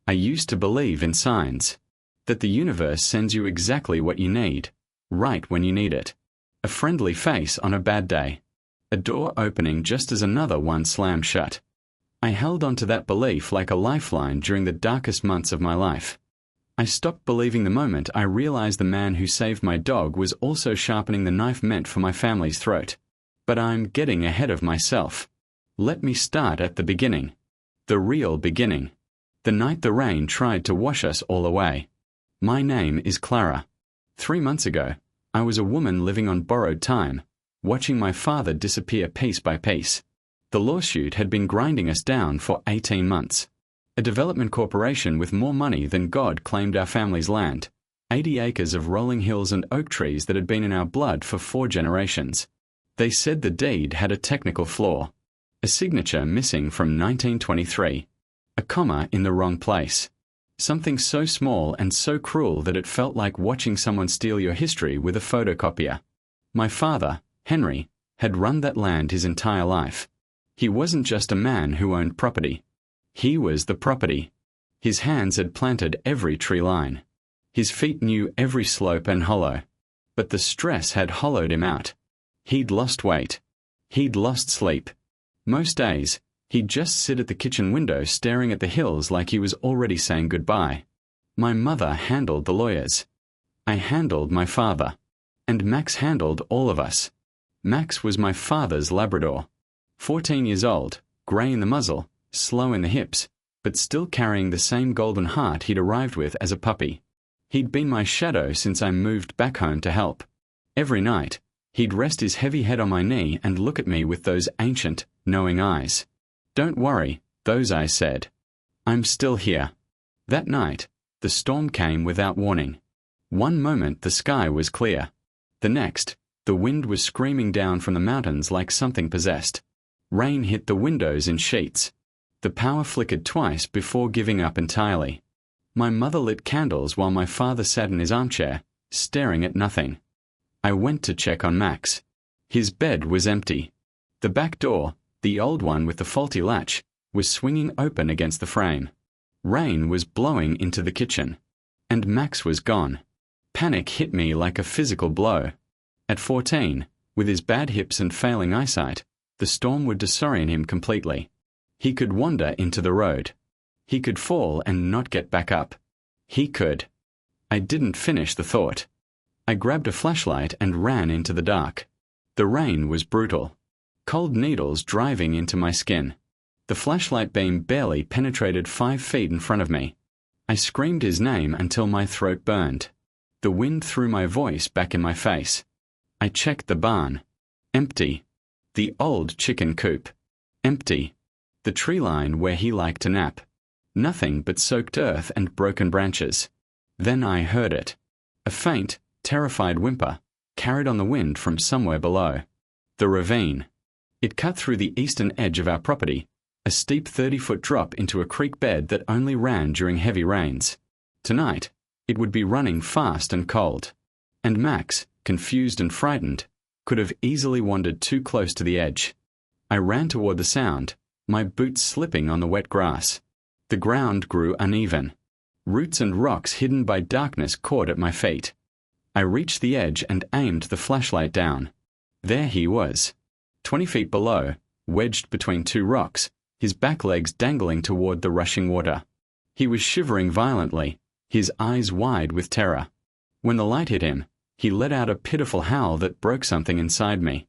I used to believe in signs. That the universe sends you exactly what you need, right when you need it. A friendly face on a bad day. A door opening just as another one slammed shut. I held on to that belief like a lifeline during the darkest months of my life. I stopped believing the moment I realized the man who saved my dog was also sharpening the knife meant for my family's throat. But I'm getting ahead of myself. Let me start at the beginning. The real beginning. The night the rain tried to wash us all away. My name is Clara. 3 months ago, I was a woman living on borrowed time, watching my father disappear piece by piece. The lawsuit had been grinding us down for 18 months. A development corporation with more money than God claimed our family's land, 80 acres of rolling hills and oak trees that had been in our blood for 4 generations. They said the deed had a technical flaw. A signature missing from 1923. A comma in the wrong place. Something so small and so cruel that it felt like watching someone steal your history with a photocopier. My father, Henry, had run that land his entire life. He wasn't just a man who owned property. He was the property. His hands had planted every tree line. His feet knew every slope and hollow. But the stress had hollowed him out. He'd lost weight. He'd lost sleep. Most days, he'd just sit at the kitchen window staring at the hills like he was already saying goodbye. My mother handled the lawyers. I handled my father. And Max handled all of us. Max was my father's Labrador. 14 years old, grey in the muzzle, slow in the hips, but still carrying the same golden heart he'd arrived with as a puppy. He'd been my shadow since I moved back home to help. Every night, he'd rest his heavy head on my knee and look at me with those ancient, knowing eyes. Don't worry, those eyes said. I'm still here. That night, the storm came without warning. One moment the sky was clear. The next, the wind was screaming down from the mountains like something possessed. Rain hit the windows in sheets. The power flickered twice before giving up entirely. My mother lit candles while my father sat in his armchair, staring at nothing. I went to check on Max. His bed was empty. The back door, the old one with the faulty latch, was swinging open against the frame. Rain was blowing into the kitchen. And Max was gone. Panic hit me like a physical blow. At 14, with his bad hips and failing eyesight, the storm would disorient him completely. He could wander into the road. He could fall and not get back up. He could. I didn't finish the thought. I grabbed a flashlight and ran into the dark. The rain was brutal. Cold needles driving into my skin. The flashlight beam barely penetrated 5 feet in front of me. I screamed his name until my throat burned. The wind threw my voice back in my face. I checked the barn. Empty. The old chicken coop. Empty. The tree line where he liked to nap. Nothing but soaked earth and broken branches. Then I heard it. A faint, terrified whimper, carried on the wind from somewhere below. The ravine. It cut through the eastern edge of our property, a steep 30-foot drop into a creek bed that only ran during heavy rains. Tonight, it would be running fast and cold. And Max, confused and frightened, could have easily wandered too close to the edge. I ran toward the sound, my boots slipping on the wet grass. The ground grew uneven. Roots and rocks hidden by darkness caught at my feet. I reached the edge and aimed the flashlight down. There he was. 20 feet below, wedged between 2 rocks, his back legs dangling toward the rushing water. He was shivering violently, his eyes wide with terror. When the light hit him, he let out a pitiful howl that broke something inside me.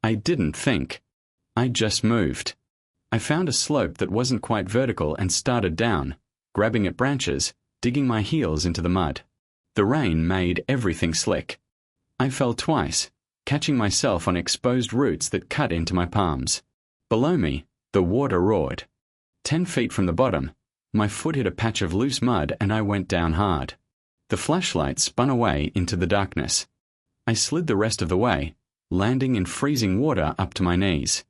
I didn't think. I just moved. I found a slope that wasn't quite vertical and started down, grabbing at branches, digging my heels into the mud. The rain made everything slick. I fell twice, catching myself on exposed roots that cut into my palms. Below me, the water roared. 10 feet from the bottom, my foot hit a patch of loose mud and I went down hard. The flashlight spun away into the darkness. I slid the rest of the way, landing in freezing water up to my knees.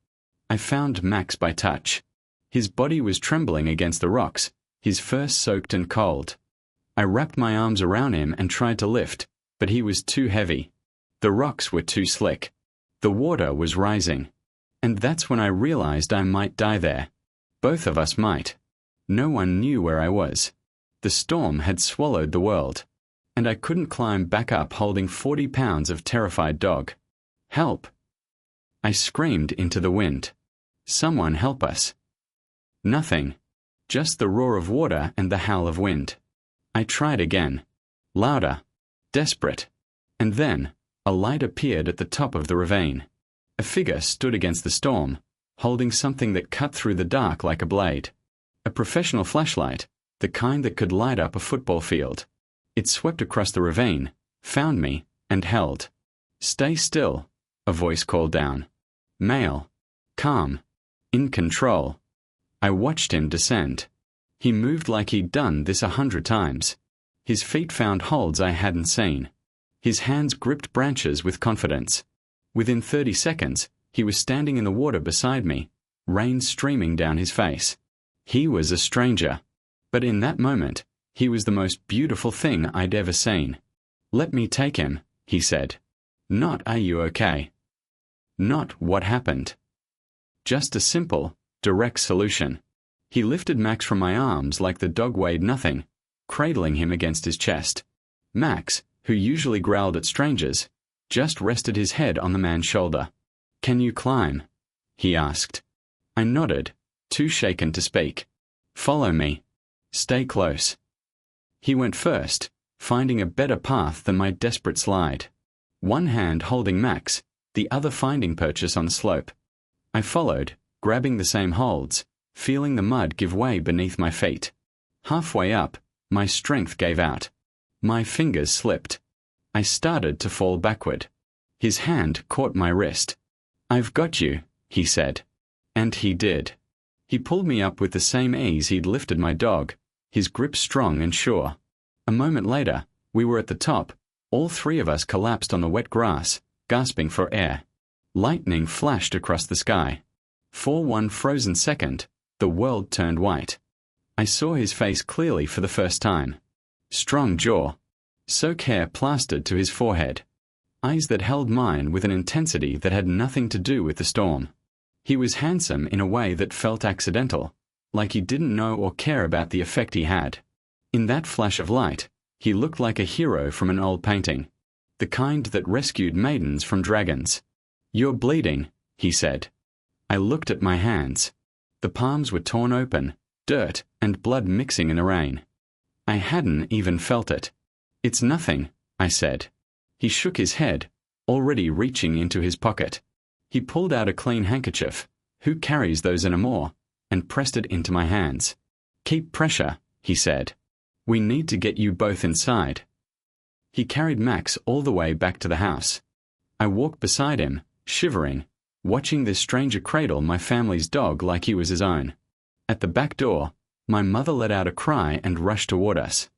I found Max by touch. His body was trembling against the rocks, his fur soaked and cold. I wrapped my arms around him and tried to lift, but he was too heavy. The rocks were too slick. The water was rising. And that's when I realized I might die there. Both of us might. No one knew where I was. The storm had swallowed the world, and I couldn't climb back up holding 40 pounds of terrified dog. Help! I screamed into the wind. Someone help us. Nothing. Just the roar of water and the howl of wind. I tried again. Louder. Desperate. And then, a light appeared at the top of the ravine. A figure stood against the storm, holding something that cut through the dark like a blade. A professional flashlight, the kind that could light up a football field. It swept across the ravine, found me, and held. Stay still, a voice called down. Male. Calm. In control. I watched him descend. He moved like he'd done this 100 times. His feet found holds I hadn't seen. His hands gripped branches with confidence. Within 30 seconds, he was standing in the water beside me, rain streaming down his face. He was a stranger. But in that moment, he was the most beautiful thing I'd ever seen. Let me take him, he said. Not are you okay? Not what happened. Just a simple, direct solution. He lifted Max from my arms like the dog weighed nothing, cradling him against his chest. Max, who usually growled at strangers, just rested his head on the man's shoulder. Can you climb? He asked. I nodded, too shaken to speak. Follow me. Stay close. He went first, finding a better path than my desperate slide. One hand holding Max, the other finding purchase on the slope. I followed, grabbing the same holds, feeling the mud give way beneath my feet. Halfway up, my strength gave out. My fingers slipped. I started to fall backward. His hand caught my wrist. I've got you, he said. And he did. He pulled me up with the same ease he'd lifted my dog, his grip strong and sure. A moment later, we were at the top. All three of us collapsed on the wet grass, gasping for air. Lightning flashed across the sky. For one frozen second, the world turned white. I saw his face clearly for the first time. Strong jaw. Soak hair plastered to his forehead. Eyes that held mine with an intensity that had nothing to do with the storm. He was handsome in a way that felt accidental, like he didn't know or care about the effect he had. In that flash of light, he looked like a hero from an old painting, the kind that rescued maidens from dragons. You're bleeding, he said. I looked at my hands. The palms were torn open, dirt and blood mixing in the rain. I hadn't even felt it. It's nothing, I said. He shook his head, already reaching into his pocket. He pulled out a clean handkerchief, who carries those anymore, and pressed it into my hands. Keep pressure, he said. We need to get you both inside. He carried Max all the way back to the house. I walked beside him, shivering, watching this stranger cradle my family's dog like he was his own. At the back door, my mother let out a cry and rushed toward us.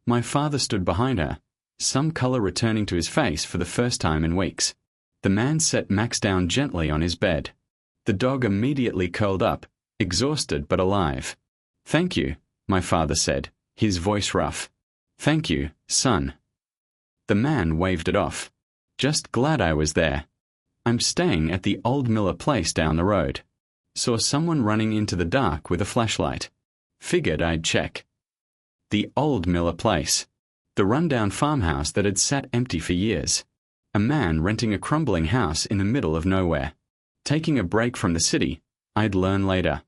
My father stood behind her, some color returning to his face for the first time in weeks. The man set Max down gently on his bed. The dog immediately curled up, exhausted but alive. Thank you, my father said, his voice rough. Thank you, son. The man waved it off. Just glad I was there. I'm staying at the old Miller place down the road. Saw someone running into the dark with a flashlight. Figured I'd check. The old Miller place. The rundown farmhouse that had sat empty for years. A man renting a crumbling house in the middle of nowhere. Taking a break from the city, I'd learn later.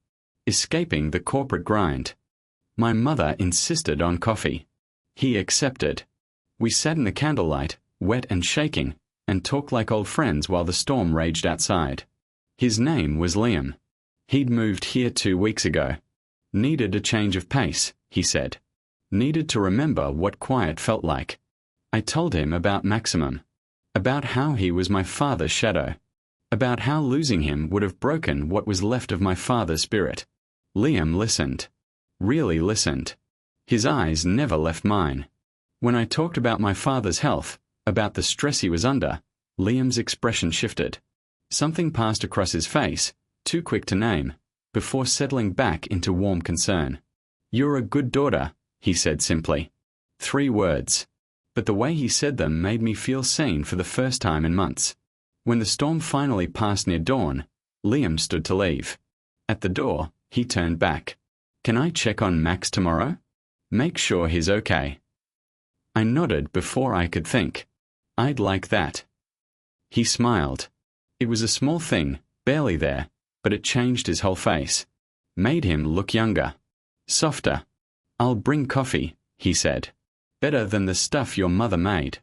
Escaping the corporate grind. My mother insisted on coffee. He accepted. We sat in the candlelight, wet and shaking, and talked like old friends while the storm raged outside. His name was Liam. He'd moved here 2 weeks ago. Needed a change of pace, he said. Needed to remember what quiet felt like. I told him about Maximum. About how he was my father's shadow. About how losing him would have broken what was left of my father's spirit. Liam listened. Really listened. His eyes never left mine. When I talked about my father's health, about the stress he was under, Liam's expression shifted. Something passed across his face, too quick to name, before settling back into warm concern. You're a good daughter, he said simply. 3 words. But the way he said them made me feel sane for the first time in months. When the storm finally passed near dawn, Liam stood to leave. At the door, he turned back. Can I check on Max tomorrow? Make sure he's okay. I nodded before I could think. I'd like that. He smiled. It was a small thing, barely there, but it changed his whole face. Made him look younger. Softer. I'll bring coffee, he said. Better than the stuff your mother made.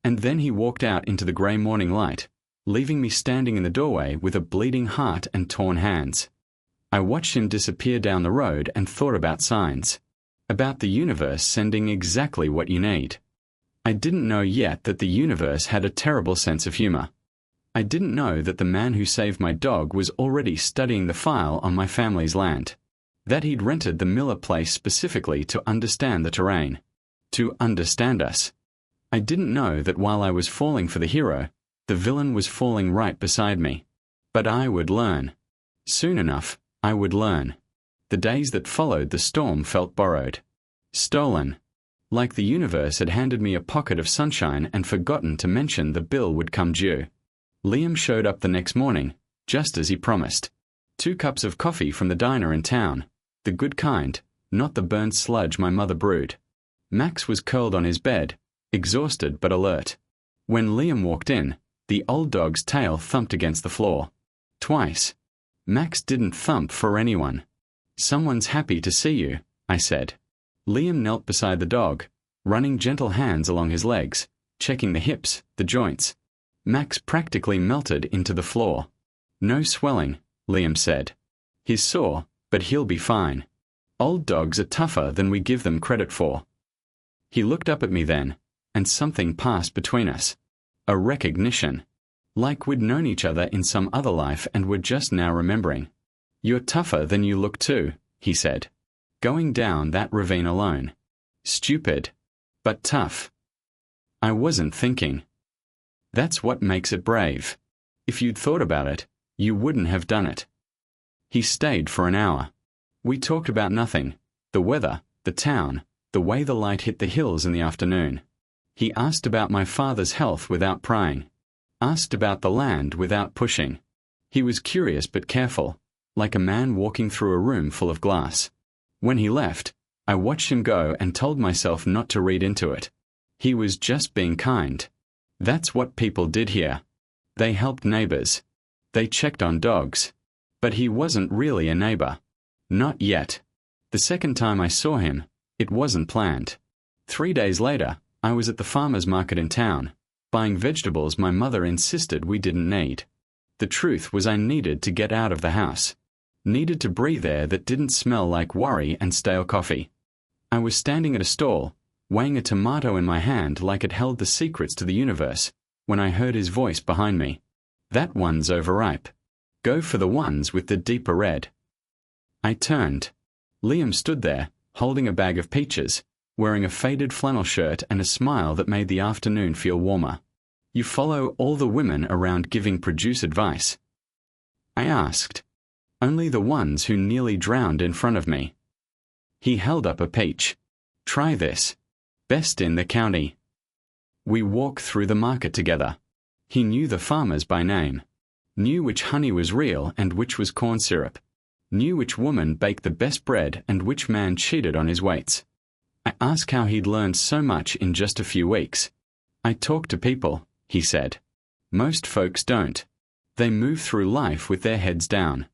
And then he walked out into the grey morning light, leaving me standing in the doorway with a bleeding heart and torn hands. I watched him disappear down the road and thought about signs. About the universe sending exactly what you need. I didn't know yet that the universe had a terrible sense of humor. I didn't know that the man who saved my dog was already studying the file on my family's land. That he'd rented the Miller place specifically to understand the terrain. To understand us. I didn't know that while I was falling for the hero, the villain was falling right beside me. But I would learn. Soon enough, I would learn. The days that followed the storm felt borrowed. Stolen. Like the universe had handed me a pocket of sunshine and forgotten to mention the bill would come due. Liam showed up the next morning, just as he promised. 2 cups of coffee from the diner in town. The good kind, not the burnt sludge my mother brewed. Max was curled on his bed, exhausted but alert. When Liam walked in, the old dog's tail thumped against the floor. Twice. Max didn't thump for anyone. Someone's happy to see you, I said. Liam knelt beside the dog, running gentle hands along his legs, checking the hips, the joints. Max practically melted into the floor. No swelling, Liam said. He's sore, but he'll be fine. Old dogs are tougher than we give them credit for. He looked up at me then, and something passed between us. A recognition. Like we'd known each other in some other life and were just now remembering. You're tougher than you look too, he said. Going down that ravine alone. Stupid. But tough. I wasn't thinking. That's what makes it brave. If you'd thought about it, you wouldn't have done it. He stayed for an hour. We talked about nothing. The weather, the town, the way the light hit the hills in the afternoon. He asked about my father's health without prying. Asked about the land without pushing. He was curious but careful, like a man walking through a room full of glass. When he left, I watched him go and told myself not to read into it. He was just being kind. That's what people did here. They helped neighbors. They checked on dogs. But he wasn't really a neighbor. Not yet. The second time I saw him, it wasn't planned. 3 days later, I was at the farmer's market in town, buying vegetables my mother insisted we didn't need. The truth was I needed to get out of the house. Needed to breathe air that didn't smell like worry and stale coffee. I was standing at a stall, weighing a tomato in my hand like it held the secrets to the universe, when I heard his voice behind me. That one's overripe. Go for the ones with the deeper red. I turned. Liam stood there, holding a bag of peaches, wearing a faded flannel shirt and a smile that made the afternoon feel warmer. You follow all the women around giving produce advice? I asked. Only the ones who nearly drowned in front of me. He held up a peach. Try this. Best in the county. We walked through the market together. He knew the farmers by name. Knew which honey was real and which was corn syrup. Knew which woman baked the best bread and which man cheated on his weights. I asked how he'd learned so much in just a few weeks. I talk to people, he said. Most folks don't. They move through life with their heads down.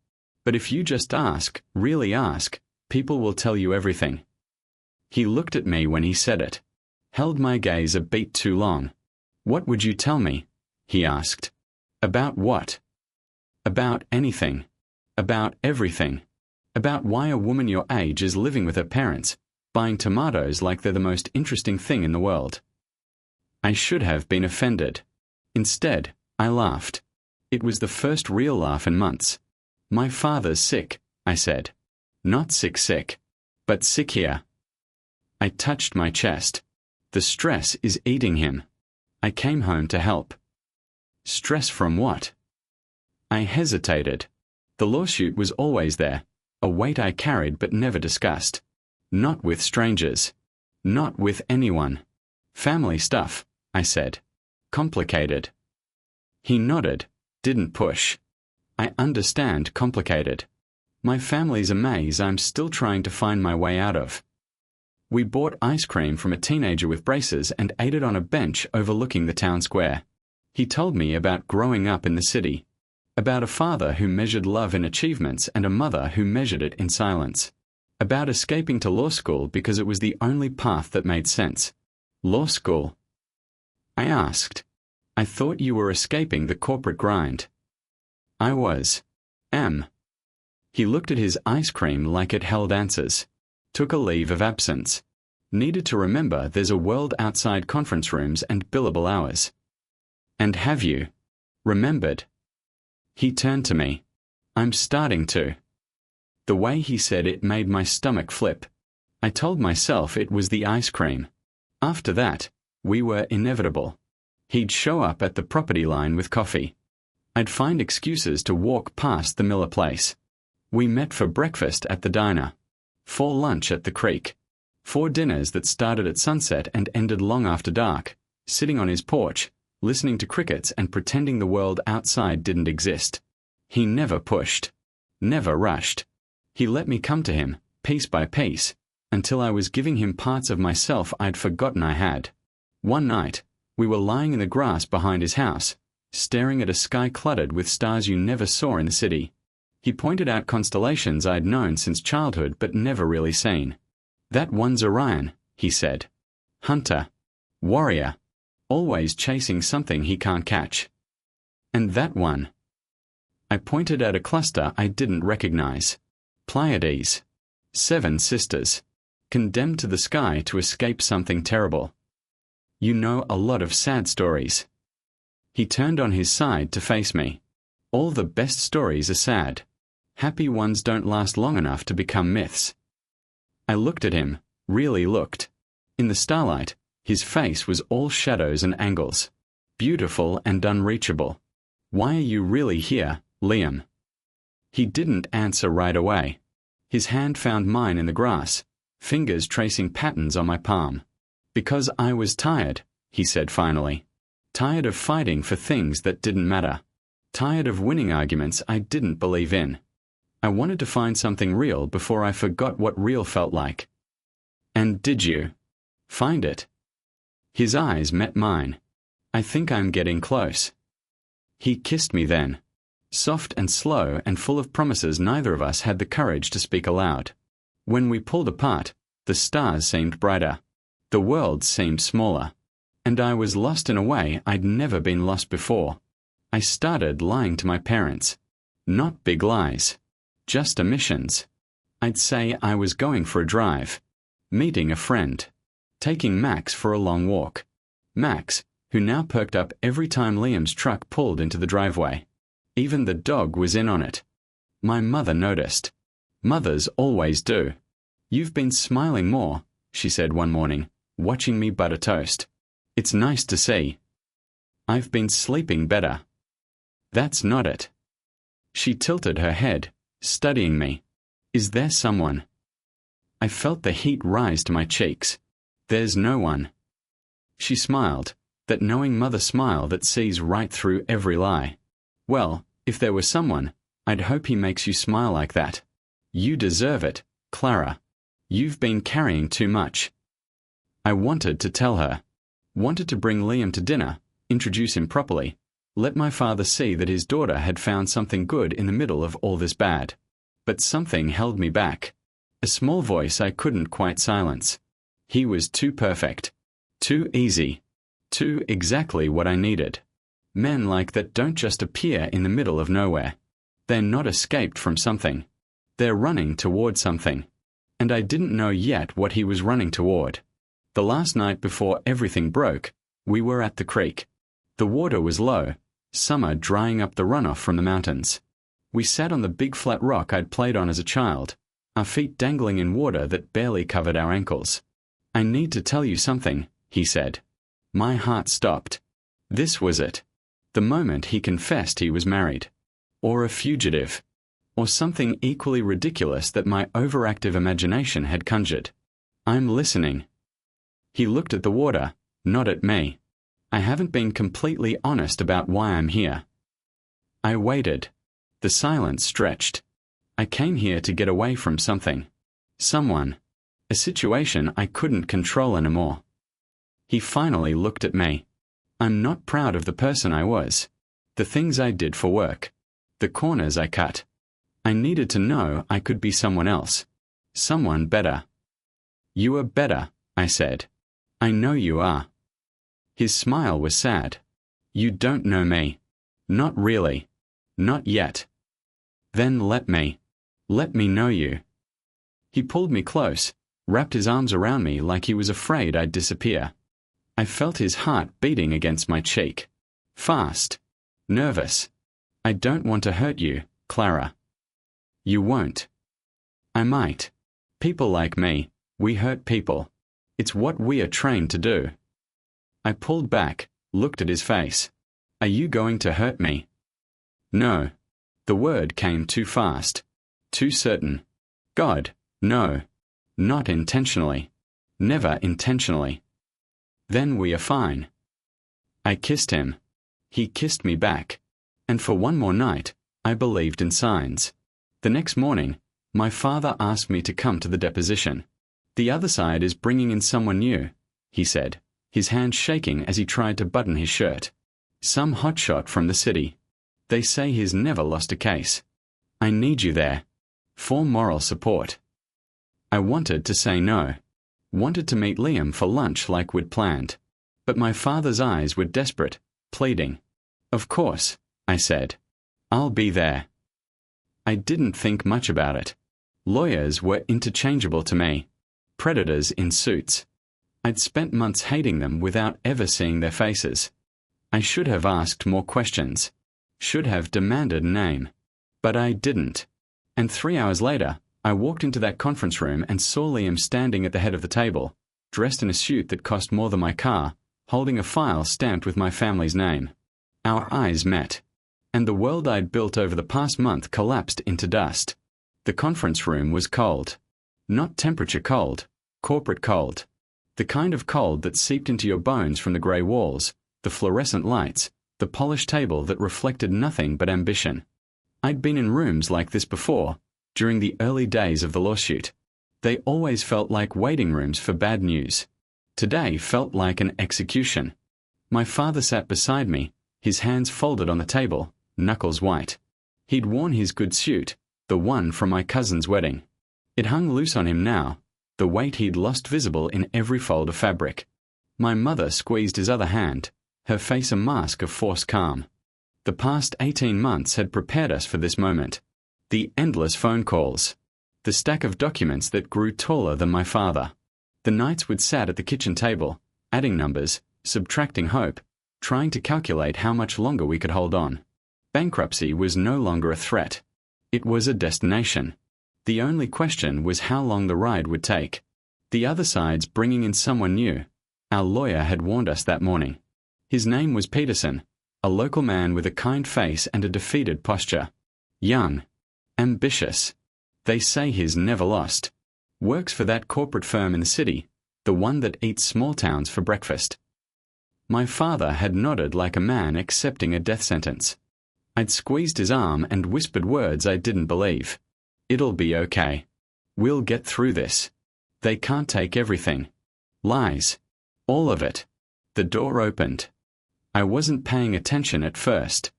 But if you just ask, really ask, people will tell you everything. He looked at me when he said it. Held my gaze a beat too long. What would you tell me? He asked. About what? About anything. About everything. About why a woman your age is living with her parents, buying tomatoes like they're the most interesting thing in the world. I should have been offended. Instead, I laughed. It was the first real laugh in months. My father's sick, I said. Not sick, but sick here. I touched my chest. The stress is eating him. I came home to help. Stress from what? I hesitated. The lawsuit was always there, a weight I carried but never discussed. Not with strangers. Not with anyone. Family stuff, I said. Complicated. He nodded, didn't push. I understand complicated. My family's a maze I'm still trying to find my way out of. We bought ice cream from a teenager with braces and ate it on a bench overlooking the town square. He told me about growing up in the city, about a father who measured love in achievements and a mother who measured it in silence, about escaping to law school because it was the only path that made sense. Law school? I asked. I thought you were escaping the corporate grind. I was. He looked at his ice cream like it held answers. Took a leave of absence. Needed to remember there's a world outside conference rooms and billable hours. And have you remembered? He turned to me. I'm starting to. The way he said it made my stomach flip. I told myself it was the ice cream. After that, we were inevitable. He'd show up at the property line with coffee. I'd find excuses to walk past the Miller place. We met for breakfast at the diner. For lunch at the creek. For dinners that started at sunset and ended long after dark, sitting on his porch, listening to crickets and pretending the world outside didn't exist. He never pushed. Never rushed. He let me come to him, piece by piece, until I was giving him parts of myself I'd forgotten I had. One night, we were lying in the grass behind his house, staring at a sky cluttered with stars you never saw in the city. He pointed out constellations I'd known since childhood but never really seen. That one's Orion, he said. Hunter. Warrior. Always chasing something he can't catch. And that one. I pointed at a cluster I didn't recognize. Pleiades. 7 sisters. Condemned to the sky to escape something terrible. You know a lot of sad stories. He turned on his side to face me. All the best stories are sad. Happy ones don't last long enough to become myths. I looked at him, really looked. In the starlight, his face was all shadows and angles. Beautiful and unreachable. Why are you really here, Liam? He didn't answer right away. His hand found mine in the grass, fingers tracing patterns on my palm. Because I was tired, he said finally. Tired of fighting for things that didn't matter. Tired of winning arguments I didn't believe in. I wanted to find something real before I forgot what real felt like. And did you find it? His eyes met mine. I think I'm getting close. He kissed me then. Soft and slow and full of promises neither of us had the courage to speak aloud. When we pulled apart, the stars seemed brighter. The world seemed smaller. And I was lost in a way I'd never been lost before. I started lying to my parents. Not big lies. Just omissions. I'd say I was going for a drive. Meeting a friend. Taking Max for a long walk. Max, who now perked up every time Liam's truck pulled into the driveway. Even the dog was in on it. My mother noticed. Mothers always do. You've been smiling more, she said one morning, watching me butter toast. It's nice to see. I've been sleeping better. That's not it. She tilted her head, studying me. Is there someone? I felt the heat rise to my cheeks. There's no one. She smiled, that knowing mother smile that sees right through every lie. Well, if there was someone, I'd hope he makes you smile like that. You deserve it, Clara. You've been carrying too much. I wanted to tell her. Wanted to bring Liam to dinner, introduce him properly, let my father see that his daughter had found something good in the middle of all this bad. But something held me back. A small voice I couldn't quite silence. He was too perfect. Too easy. Too exactly what I needed. Men like that don't just appear in the middle of nowhere. They're not escaped from something. They're running toward something. And I didn't know yet what he was running toward. The last night before everything broke, we were at the creek. The water was low, summer drying up the runoff from the mountains. We sat on the big flat rock I'd played on as a child, our feet dangling in water that barely covered our ankles. I need to tell you something, he said. My heart stopped. This was it. The moment he confessed he was married. Or a fugitive. Or something equally ridiculous that my overactive imagination had conjured. I'm listening. He looked at the water, not at me. I haven't been completely honest about why I'm here. I waited. The silence stretched. I came here to get away from something. Someone. A situation I couldn't control anymore. He finally looked at me. I'm not proud of the person I was. The things I did for work. The corners I cut. I needed to know I could be someone else. Someone better. You are better, I said. I know you are. His smile was sad. You don't know me. Not really. Not yet. Then let me know you. He pulled me close, wrapped his arms around me like he was afraid I'd disappear. I felt his heart beating against my cheek. Fast. Nervous. I don't want to hurt you, Clara. You won't. I might. People like me, we hurt people. It's what we are trained to do. I pulled back, looked at his face. Are you going to hurt me? No. The word came too fast. Too certain. God, no. Not intentionally. Never intentionally. Then we are fine. I kissed him. He kissed me back. And for one more night, I believed in signs. The next morning, my father asked me to come to the deposition. The other side is bringing in someone new, he said, his hand shaking as he tried to button his shirt. Some hotshot from the city. They say he's never lost a case. I need you there. For moral support. I wanted to say no. Wanted to meet Liam for lunch like we'd planned. But my father's eyes were desperate, pleading. Of course, I said. I'll be there. I didn't think much about it. Lawyers were interchangeable to me. Predators in suits. I'd spent months hating them without ever seeing their faces. I should have asked more questions. Should have demanded a name. But I didn't. And 3 hours later, I walked into that conference room and saw Liam standing at the head of the table, dressed in a suit that cost more than my car, holding a file stamped with my family's name. Our eyes met. And the world I'd built over the past month collapsed into dust. The conference room was cold. Not temperature cold, corporate cold. The kind of cold that seeped into your bones from the grey walls, the fluorescent lights, the polished table that reflected nothing but ambition. I'd been in rooms like this before, during the early days of the lawsuit. They always felt like waiting rooms for bad news. Today felt like an execution. My father sat beside me, his hands folded on the table, knuckles white. He'd worn his good suit, the one from my cousin's wedding. It hung loose on him now, the weight he'd lost visible in every fold of fabric. My mother squeezed his other hand, her face a mask of forced calm. The past 18 months had prepared us for this moment. The endless phone calls. The stack of documents that grew taller than my father. The nights we'd sat at the kitchen table, adding numbers, subtracting hope, trying to calculate how much longer we could hold on. Bankruptcy was no longer a threat. It was a destination. The only question was how long the ride would take. The other side's bringing in someone new. Our lawyer had warned us that morning. His name was Peterson, a local man with a kind face and a defeated posture. Young. Ambitious. They say he's never lost. Works for that corporate firm in the city, the one that eats small towns for breakfast. My father had nodded like a man accepting a death sentence. I'd squeezed his arm and whispered words I didn't believe. It'll be okay. We'll get through this. They can't take everything. Lies. All of it. The door opened. I wasn't paying attention at first.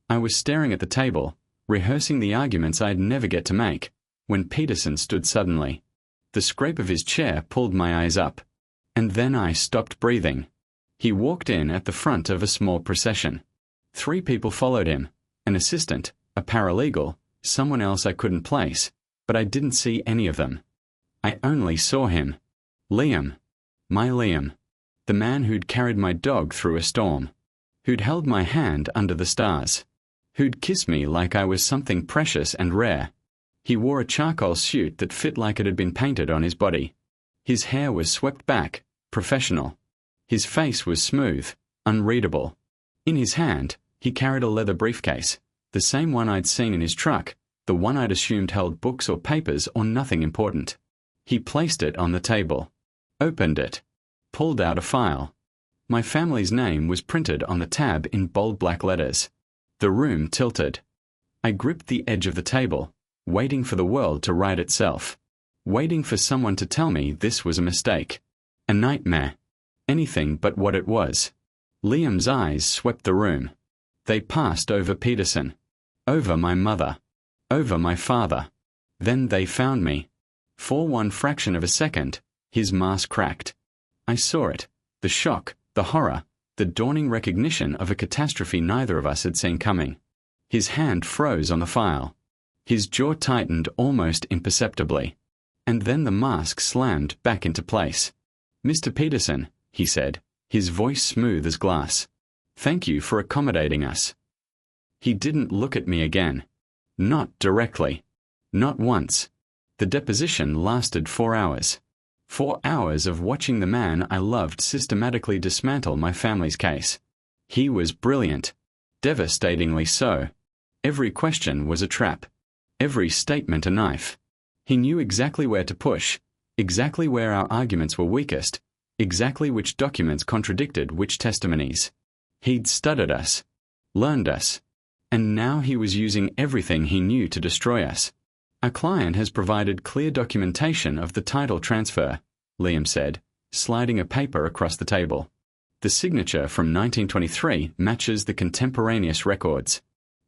I was staring at the table, rehearsing the arguments I'd never get to make, when Peterson stood suddenly. The scrape of his chair pulled my eyes up. And then I stopped breathing. He walked in at the front of a small procession. 3 people followed him, an assistant, a paralegal, someone else I couldn't place, but I didn't see any of them. I only saw him. Liam. My Liam. The man who'd carried my dog through a storm. Who'd held my hand under the stars. Who'd kissed me like I was something precious and rare. He wore a charcoal suit that fit like it had been painted on his body. His hair was swept back, professional. His face was smooth, unreadable. In his hand, he carried a leather briefcase, the same one I'd seen in his truck, the one I'd assumed held books or papers or nothing important. He placed it on the table, opened it, pulled out a file. My family's name was printed on the tab in bold black letters. The room tilted. I gripped the edge of the table, waiting for the world to right itself. waiting for someone to tell me this was a mistake. A nightmare. Anything but what it was. Liam's eyes swept the room. They passed over Peterson, over my mother, over my father. Then they found me. For one fraction of a second, his mask cracked. I saw it, the shock, the horror, the dawning recognition of a catastrophe neither of us had seen coming. His hand froze on the file. His jaw tightened almost imperceptibly. And then the mask slammed back into place. "Mr. Peterson," he said, his voice smooth as glass. "Thank you for accommodating us." He didn't look at me again. Not directly. Not once. The deposition lasted 4 hours. 4 hours of watching the man I loved systematically dismantle my family's case. He was brilliant. Devastatingly so. Every question was a trap. Every statement a knife. He knew exactly where to push, exactly where our arguments were weakest, exactly which documents contradicted which testimonies. He'd studied us, learned us, and now he was using everything he knew to destroy us. "Our client has provided clear documentation of the title transfer," Liam said, sliding a paper across the table. "The signature from 1923 matches the contemporaneous records.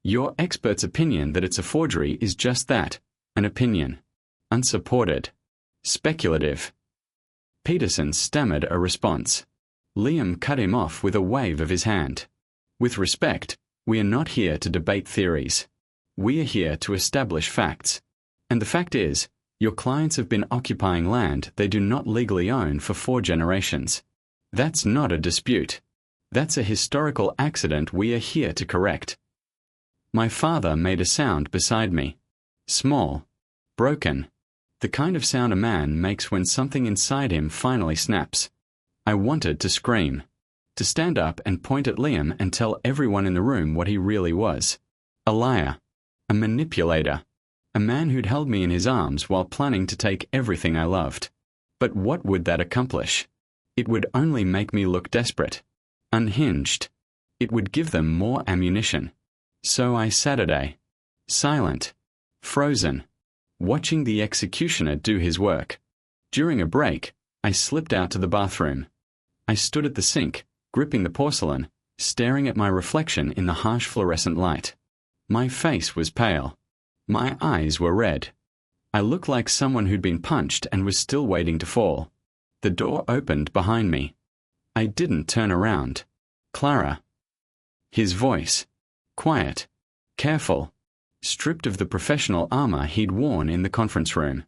Your expert's opinion that it's a forgery is just that, an opinion. Unsupported. Speculative." Peterson stammered a response. Liam cut him off with a wave of his hand. "With respect, we are not here to debate theories. We are here to establish facts. And the fact is, your clients have been occupying land they do not legally own for 4 generations. That's not a dispute. That's a historical accident we are here to correct." My father made a sound beside me. Small. Broken. The kind of sound a man makes when something inside him finally snaps. I wanted to scream. To stand up and point at Liam and tell everyone in the room what he really was. A liar. A manipulator. A man who'd held me in his arms while planning to take everything I loved. But what would that accomplish? It would only make me look desperate. Unhinged. It would give them more ammunition. So I sat silent. Frozen. Watching the executioner do his work. During a break, I slipped out to the bathroom. I stood at the sink, gripping the porcelain, staring at my reflection in the harsh fluorescent light. My face was pale. My eyes were red. I looked like someone who'd been punched and was still waiting to fall. The door opened behind me. I didn't turn around. "Clara." His voice. Quiet. Careful. Stripped of the professional armor he'd worn in the conference room.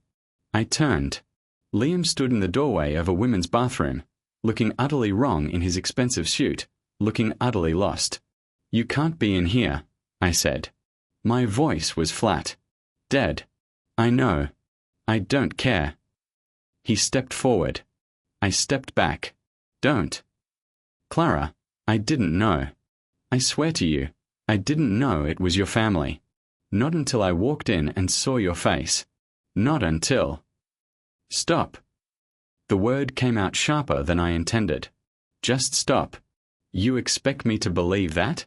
I turned. Liam stood in the doorway of a women's bathroom, looking utterly wrong in his expensive suit, looking utterly lost. "You can't be in here," I said. My voice was flat. Dead. "I know. I don't care." He stepped forward. I stepped back. "Don't." "Clara, I didn't know. I swear to you, I didn't know it was your family. Not until I walked in and saw your face. Not until." "Stop." The word came out sharper than I intended. "Just stop. You expect me to believe that?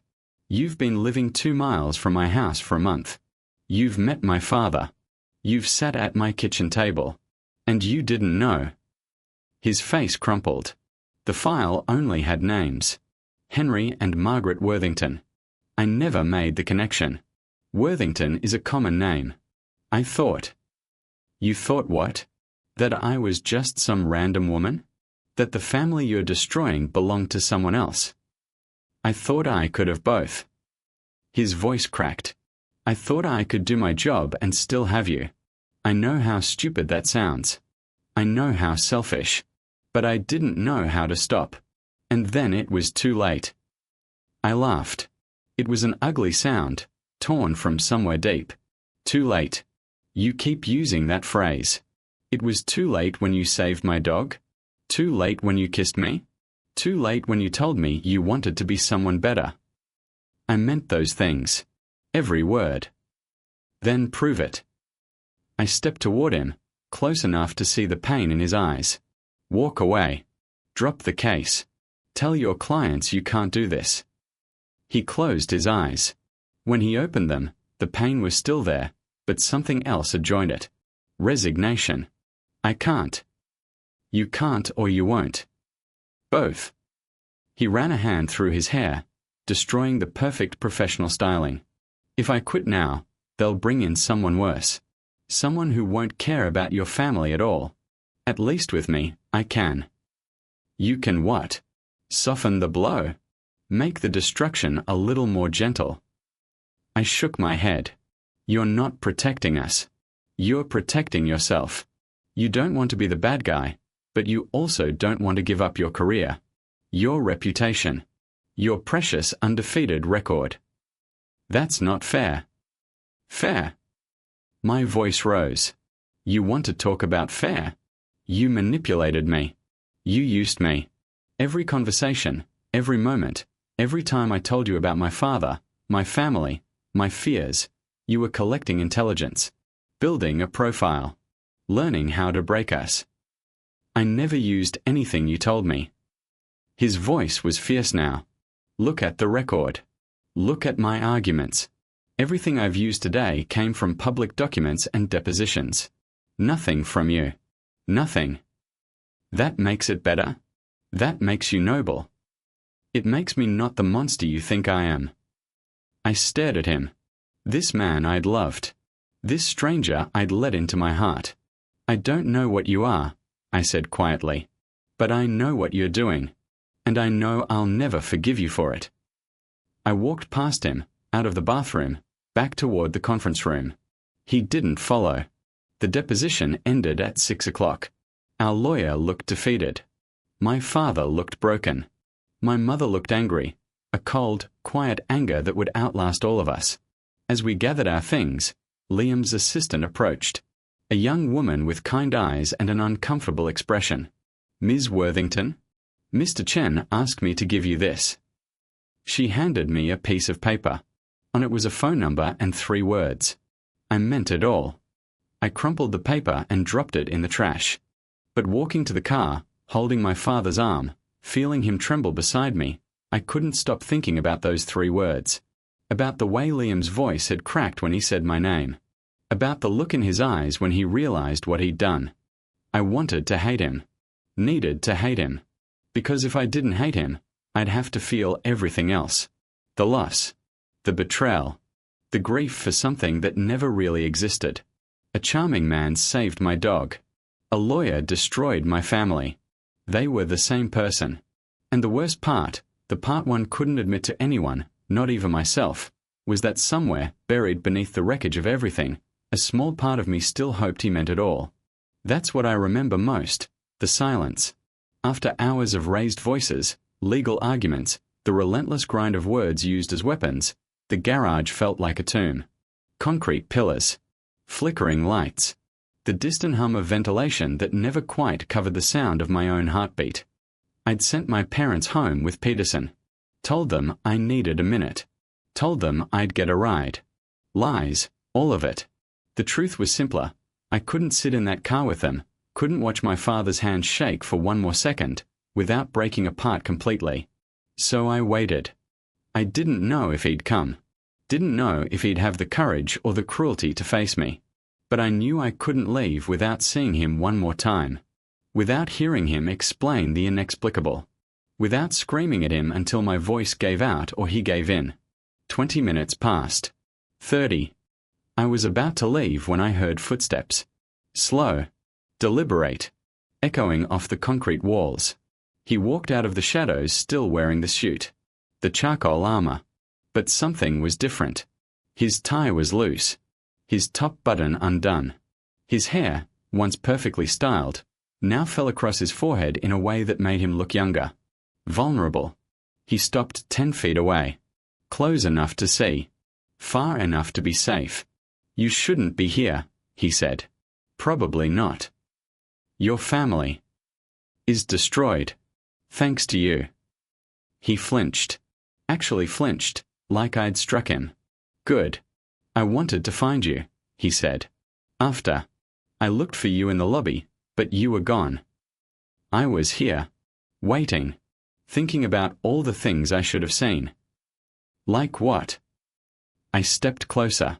You've been living 2 miles from my house for a month. You've met my father. You've sat at my kitchen table. And you didn't know." His face crumpled. The file only had names. Henry and Margaret Worthington. I never made the connection. Worthington is a common name. I thought. "You thought what? That I was just some random woman? That the family you're destroying belonged to someone else? I thought I could have both." His voice cracked. "I thought I could do my job and still have you. I know how stupid that sounds. I know how selfish. But I didn't know how to stop. And then it was too late." I laughed. It was an ugly sound, torn from somewhere deep. "Too late. You keep using that phrase. It was too late when you saved my dog? Too late when you kissed me? Too late when you told me you wanted to be someone better?" I meant those things. Every word. "Then prove it." I stepped toward him, close enough to see the pain in his eyes. "Walk away. Drop the case. Tell your clients you can't do this." He closed his eyes. When he opened them, the pain was still there, but something else had joined it. Resignation. I can't. You can't or you won't. Both. He ran a hand through his hair, destroying the perfect professional styling. If I quit now, they'll bring in someone worse. Someone who won't care about your family at all. At least with me, I can. You can what? Soften the blow. Make the destruction a little more gentle. I shook my head. You're not protecting us. You're protecting yourself. You don't want to be the bad guy, but you also don't want to give up your career, your reputation, your precious undefeated record. That's not fair. Fair? My voice rose. You want to talk about fair? You manipulated me. You used me. Every conversation, every moment, every time I told you about my father, my family, my fears, you were collecting intelligence, building a profile, learning how to break us. I never used anything you told me. His voice was fierce now. Look at the record. Look at my arguments. Everything I've used today came from public documents and depositions. Nothing from you. Nothing. That makes it better. That makes you noble. It makes me not the monster you think I am. I stared at him. This man I'd loved. This stranger I'd let into my heart. I don't know what you are, I said quietly, but I know what you're doing, and I know I'll never forgive you for it. I walked past him, out of the bathroom, back toward the conference room. He didn't follow. The deposition ended at 6 o'clock. Our lawyer looked defeated. My father looked broken. My mother looked angry, a cold, quiet anger that would outlast all of us. As we gathered our things, Liam's assistant approached, a young woman with kind eyes and an uncomfortable expression. Ms. Worthington? Mr. Chen asked me to give you this. She handed me a piece of paper. On it was a phone number and 3 words. I meant it all. I crumpled the paper and dropped it in the trash. But walking to the car, holding my father's arm, feeling him tremble beside me, I couldn't stop thinking about those 3 words. About the way Liam's voice had cracked when he said my name. About the look in his eyes when he realized what he'd done. I wanted to hate him. Needed to hate him. Because if I didn't hate him, I'd have to feel everything else. The loss. The betrayal. The grief for something that never really existed. A charming man saved my dog. A lawyer destroyed my family. They were the same person. And the worst part, the part one couldn't admit to anyone, not even myself, was that somewhere, buried beneath the wreckage of everything, a small part of me still hoped he meant it all. That's what I remember most, the silence. After hours of raised voices, legal arguments, the relentless grind of words used as weapons, the garage felt like a tomb. Concrete pillars. Flickering lights. The distant hum of ventilation that never quite covered the sound of my own heartbeat. I'd sent my parents home with Peterson. Told them I needed a minute. Told them I'd get a ride. Lies, all of it. The truth was simpler. I couldn't sit in that car with them, couldn't watch my father's hand shake for one more second, without breaking apart completely. So I waited. I didn't know if he'd come. Didn't know if he'd have the courage or the cruelty to face me. But I knew I couldn't leave without seeing him one more time. Without hearing him explain the inexplicable. Without screaming at him until my voice gave out or he gave in. 20 minutes passed. 30. I was about to leave when I heard footsteps. Slow. Deliberate. Echoing off the concrete walls. He walked out of the shadows still wearing the suit. The charcoal armor. But something was different. His tie was loose. His top button undone. His hair, once perfectly styled, now fell across his forehead in a way that made him look younger. Vulnerable. He stopped 10 feet away. Close enough to see. Far enough to be safe. You shouldn't be here, he said. Probably not. Your family is destroyed. Thanks to you. He flinched. Actually flinched, like I'd struck him. Good. I wanted to find you, he said. After. I looked for you in the lobby, but you were gone. I was here. Waiting. Thinking about all the things I should have seen. Like what? I stepped closer.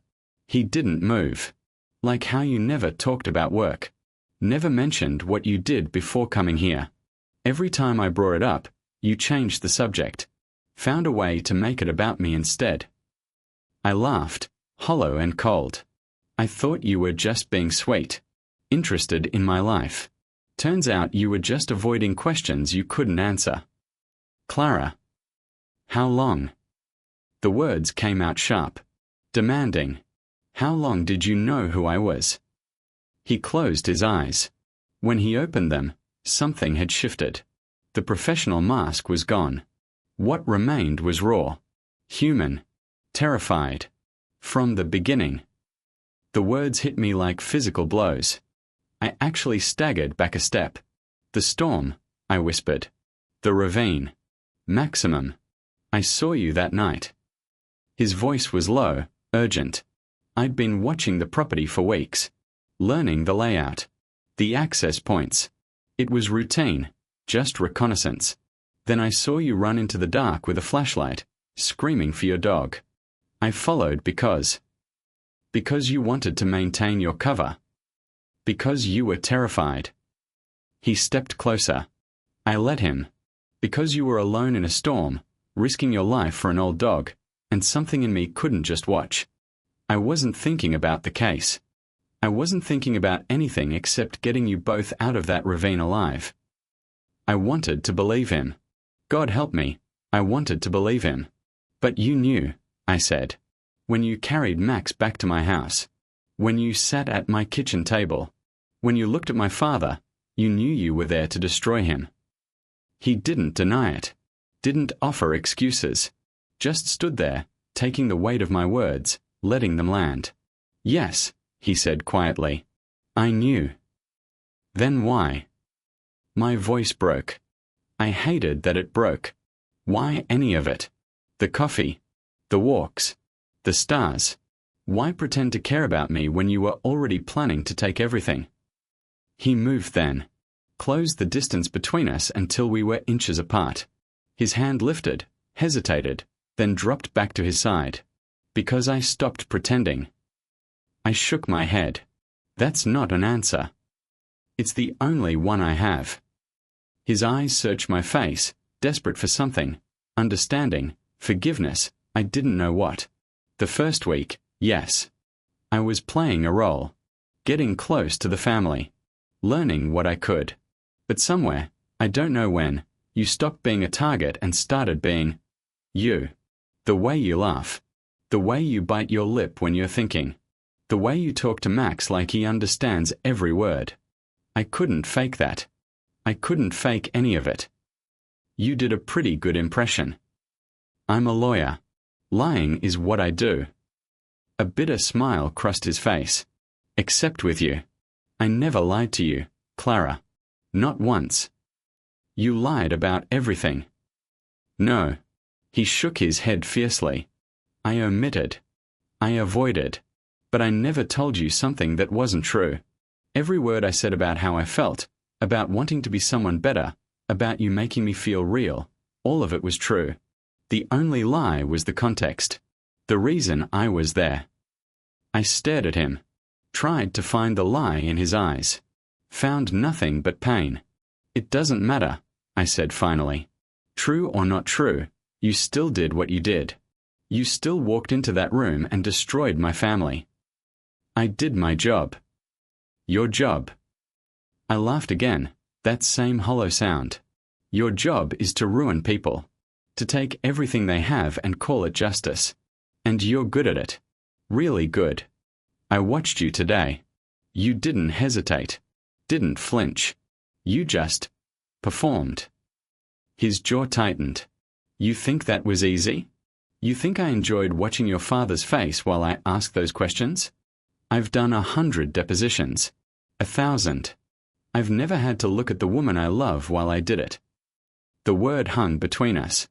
He didn't move. Like how you never talked about work. Never mentioned what you did before coming here. Every time I brought it up, you changed the subject. Found a way to make it about me instead. I laughed, hollow and cold. I thought you were just being sweet, interested in my life. Turns out you were just avoiding questions you couldn't answer. Clara. How long? The words came out sharp, demanding. How long did you know who I was? He closed his eyes. When he opened them, something had shifted. The professional mask was gone. What remained was raw, human, terrified. From the beginning. The words hit me like physical blows. I actually staggered back a step. The storm, I whispered. The ravine. Maximum. I saw you that night. His voice was low, urgent. I'd been watching the property for weeks, learning the layout, the access points. It was routine, just reconnaissance. Then I saw you run into the dark with a flashlight, screaming for your dog. I followed because you wanted to maintain your cover. Because you were terrified. He stepped closer. I let him. Because you were alone in a storm, risking your life for an old dog, and something in me couldn't just watch. I wasn't thinking about the case. I wasn't thinking about anything except getting you both out of that ravine alive. I wanted to believe him. God help me, I wanted to believe him. But you knew, I said. When you carried Max back to my house. When you sat at my kitchen table. When you looked at my father, you knew you were there to destroy him. He didn't deny it. Didn't offer excuses. Just stood there, taking the weight of my words, letting them land. Yes, he said quietly. I knew. Then why? My voice broke. I hated that it broke. Why any of it? The coffee. The walks. The stars. Why pretend to care about me when you were already planning to take everything? He moved then. Closed the distance between us until we were inches apart. His hand lifted, hesitated, then dropped back to his side. Because I stopped pretending. I shook my head. That's not an answer. It's the only one I have. His eyes searched my face, desperate for something, understanding, forgiveness, I didn't know what. The first week, yes. I was playing a role, getting close to the family, learning what I could. But somewhere, I don't know when, you stopped being a target and started being you. The way you laugh. The way you bite your lip when you're thinking. The way you talk to Max like he understands every word. I couldn't fake that. I couldn't fake any of it. You did a pretty good impression. I'm a lawyer. Lying is what I do. A bitter smile crossed his face. Except with you. I never lied to you, Clara. Not once. You lied about everything. No. He shook his head fiercely. I omitted. I avoided. But I never told you something that wasn't true. Every word I said about how I felt, about wanting to be someone better, about you making me feel real, all of it was true. The only lie was the context. The reason I was there. I stared at him. Tried to find the lie in his eyes. Found nothing but pain. It doesn't matter, I said finally. True or not true, you still did what you did. You still walked into that room and destroyed my family. I did my job. Your job. I laughed again, that same hollow sound. Your job is to ruin people. To take everything they have and call it justice. And you're good at it. Really good. I watched you today. You didn't hesitate. Didn't flinch. You just performed. His jaw tightened. You think that was easy? You think I enjoyed watching your father's face while I asked those questions? I've done 100 depositions. 1,000. I've never had to look at the woman I love while I did it. The word hung between us.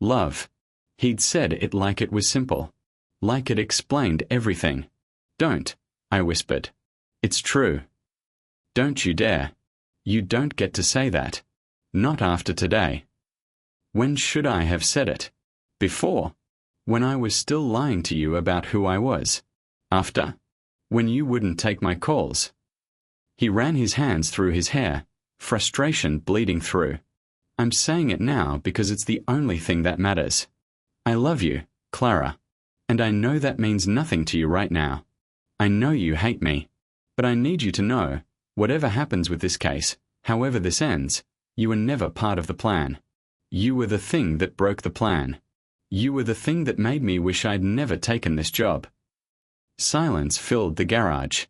Love. He'd said it like it was simple. Like it explained everything. Don't, I whispered. It's true. Don't you dare. You don't get to say that. Not after today. When should I have said it? Before? When I was still lying to you about who I was? After? When you wouldn't take my calls? He ran his hands through his hair, frustration bleeding through. I'm saying it now because it's the only thing that matters. I love you, Clara. And I know that means nothing to you right now. I know you hate me. But I need you to know, whatever happens with this case, however this ends, you were never part of the plan. You were the thing that broke the plan. You were the thing that made me wish I'd never taken this job. Silence filled the garage.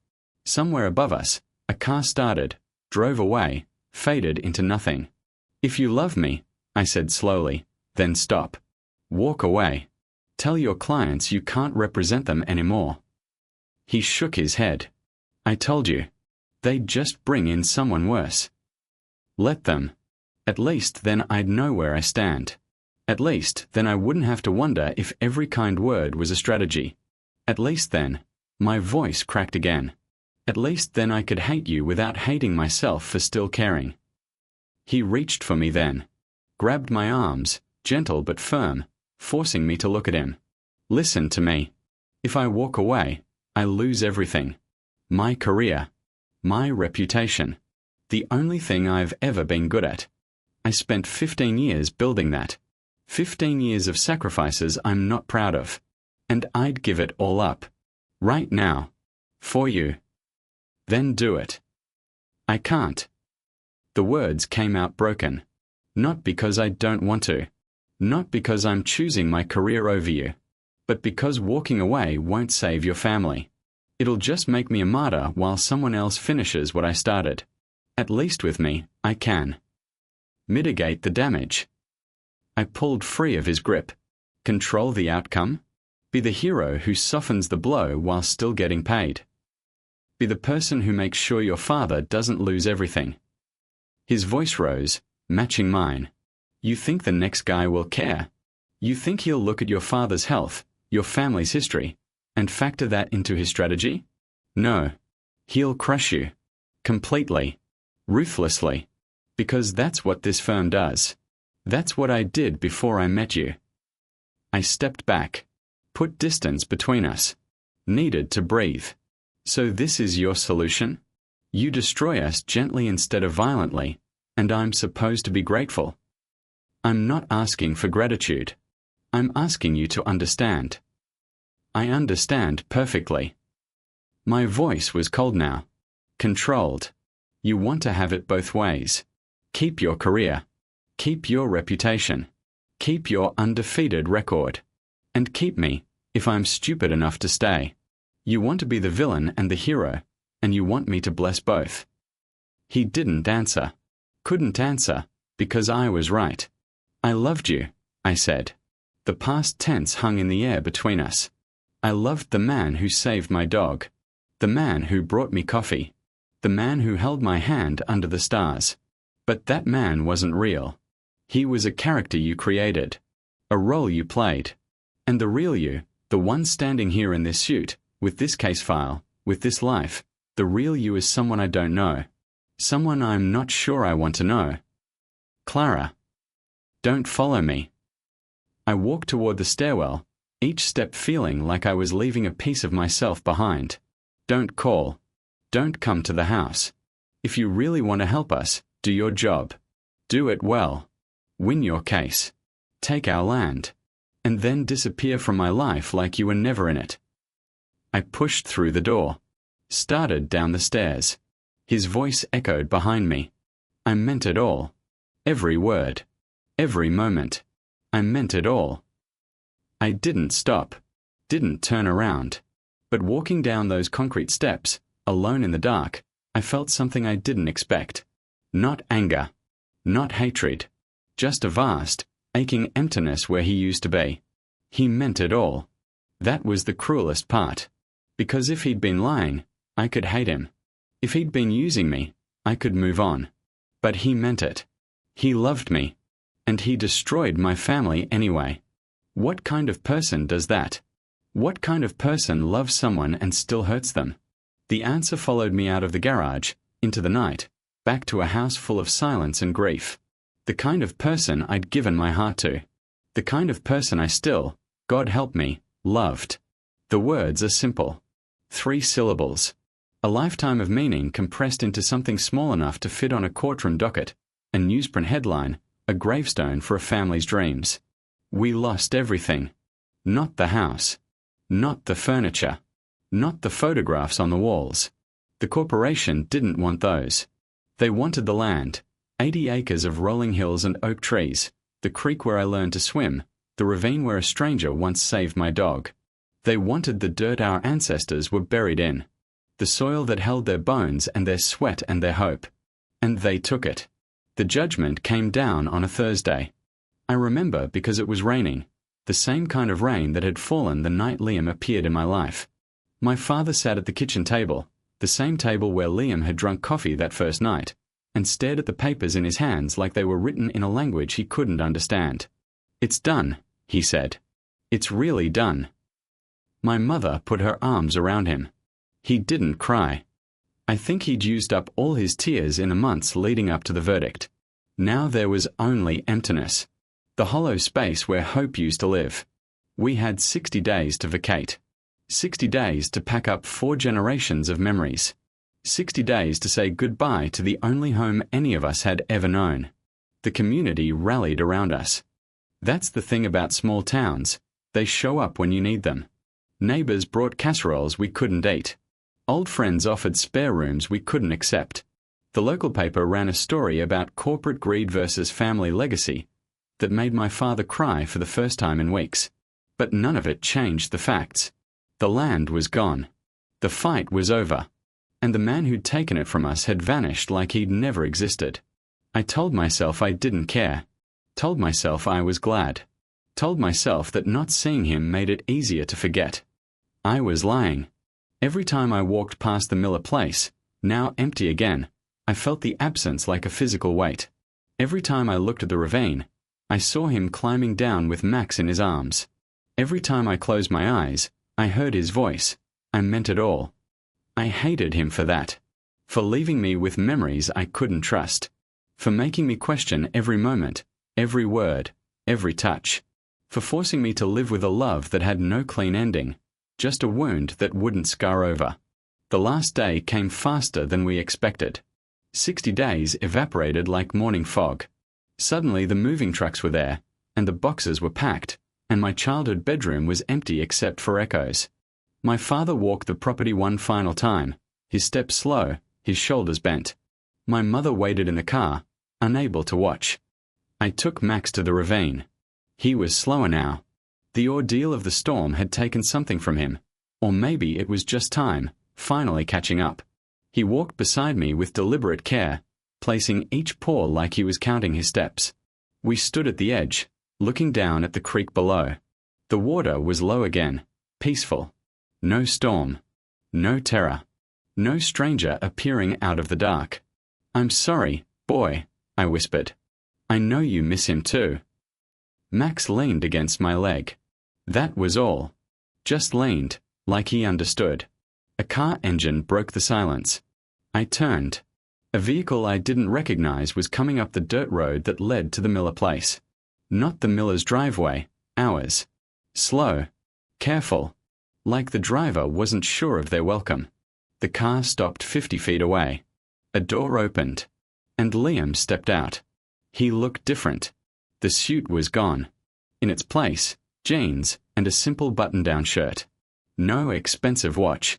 Somewhere above us, a car started, drove away, faded into nothing. If you love me, I said slowly, then stop. Walk away. Tell your clients you can't represent them anymore. He shook his head. I told you. They'd just bring in someone worse. Let them. At least then I'd know where I stand. At least then I wouldn't have to wonder if every kind word was a strategy. At least then, my voice cracked again. At least then I could hate you without hating myself for still caring. He reached for me then, grabbed my arms, gentle but firm, forcing me to look at him. Listen to me. If I walk away, I lose everything. My career. My reputation. The only thing I've ever been good at. I spent 15 years building that. 15 years of sacrifices I'm not proud of. And I'd give it all up. Right now. For you. Then do it. I can't. The words came out broken. Not because I don't want to. Not because I'm choosing my career over you. But because walking away won't save your family. It'll just make me a martyr while someone else finishes what I started. At least with me, I can. Mitigate the damage. I pulled free of his grip. Control the outcome. Be the hero who softens the blow while still getting paid. Be the person who makes sure your father doesn't lose everything. His voice rose, matching mine. You think the next guy will care? You think he'll look at your father's health, your family's history, and factor that into his strategy? No. He'll crush you. Completely. Ruthlessly. Because that's what this firm does. That's what I did before I met you. I stepped back. Put distance between us. Needed to breathe. So this is your solution? You destroy us gently instead of violently, and I'm supposed to be grateful. I'm not asking for gratitude. I'm asking you to understand. I understand perfectly. My voice was cold now. Controlled. You want to have it both ways. Keep your career. Keep your reputation. Keep your undefeated record. And keep me, if I'm stupid enough to stay. You want to be the villain and the hero, and you want me to bless both. He didn't answer. Couldn't answer, because I was right. I loved you, I said. The past tense hung in the air between us. I loved the man who saved my dog. The man who brought me coffee. The man who held my hand under the stars. But that man wasn't real. He was a character you created. A role you played. And the real you, the one standing here in this suit, with this case file, with this life, the real you is someone I don't know. Someone I'm not sure I want to know. Clara. Don't follow me. I walked toward the stairwell, each step feeling like I was leaving a piece of myself behind. Don't call. Don't come to the house. If you really want to help us, do your job. Do it well. Win your case. Take our land. And then disappear from my life like you were never in it. I pushed through the door. Started down the stairs. His voice echoed behind me. I meant it all. Every word. Every moment. I meant it all. I didn't stop. Didn't turn around. But walking down those concrete steps, alone in the dark, I felt something I didn't expect. Not anger. Not hatred. Just a vast, aching emptiness where he used to be. He meant it all. That was the cruelest part. Because if he'd been lying, I could hate him. If he'd been using me, I could move on. But he meant it. He loved me. And he destroyed my family anyway. What kind of person does that? What kind of person loves someone and still hurts them? The answer followed me out of the garage, into the night, back to a house full of silence and grief. The kind of person I'd given my heart to. The kind of person I still, God help me, loved. The words are simple. 3 syllables. A lifetime of meaning compressed into something small enough to fit on a courtroom docket, a newsprint headline, a gravestone for a family's dreams. We lost everything. Not the house. Not the furniture. Not the photographs on the walls. The corporation didn't want those. They wanted the land, 80 acres of rolling hills and oak trees, the creek where I learned to swim, the ravine where a stranger once saved my dog. They wanted the dirt our ancestors were buried in, the soil that held their bones and their sweat and their hope. And they took it. The judgment came down on a Thursday. I remember because it was raining, the same kind of rain that had fallen the night Liam appeared in my life. My father sat at the kitchen table, the same table where Liam had drunk coffee that first night, and stared at the papers in his hands like they were written in a language he couldn't understand. "It's done," he said. "It's really done." My mother put her arms around him. He didn't cry. I think he'd used up all his tears in the months leading up to the verdict. Now there was only emptiness. The hollow space where hope used to live. We had 60 days to vacate. 60 days to pack up 4 generations of memories. 60 days to say goodbye to the only home any of us had ever known. The community rallied around us. That's the thing about small towns. They show up when you need them. Neighbors brought casseroles we couldn't eat. Old friends offered spare rooms we couldn't accept. The local paper ran a story about corporate greed versus family legacy that made my father cry for the first time in weeks. But none of it changed the facts. The land was gone. The fight was over. And the man who'd taken it from us had vanished like he'd never existed. I told myself I didn't care. Told myself I was glad. Told myself that not seeing him made it easier to forget. I was lying. Every time I walked past the Miller place, now empty again, I felt the absence like a physical weight. Every time I looked at the ravine, I saw him climbing down with Max in his arms. Every time I closed my eyes, I heard his voice. I meant it all. I hated him for that. For leaving me with memories I couldn't trust. For making me question every moment, every word, every touch. For forcing me to live with a love that had no clean ending, just a wound that wouldn't scar over. The last day came faster than we expected. 60 days evaporated like morning fog. Suddenly the moving trucks were there, and the boxes were packed, and my childhood bedroom was empty except for echoes. My father walked the property one final time, his steps slow, his shoulders bent. My mother waited in the car, unable to watch. I took Max to the ravine. He was slower now. The ordeal of the storm had taken something from him, or maybe it was just time, finally catching up. He walked beside me with deliberate care, placing each paw like he was counting his steps. We stood at the edge, looking down at the creek below. The water was low again, peaceful. No storm. No terror. No stranger appearing out of the dark. "I'm sorry, boy," I whispered. "I know you miss him too." Max leaned against my leg. That was all. Just leaned, like he understood. A car engine broke the silence. I turned. A vehicle I didn't recognize was coming up the dirt road that led to the Miller place. Not the Miller's driveway, ours. Slow. Careful. Like the driver wasn't sure of their welcome. The car stopped 50 feet away. A door opened. And Liam stepped out. He looked different. The suit was gone. In its place, jeans and a simple button-down shirt. No expensive watch.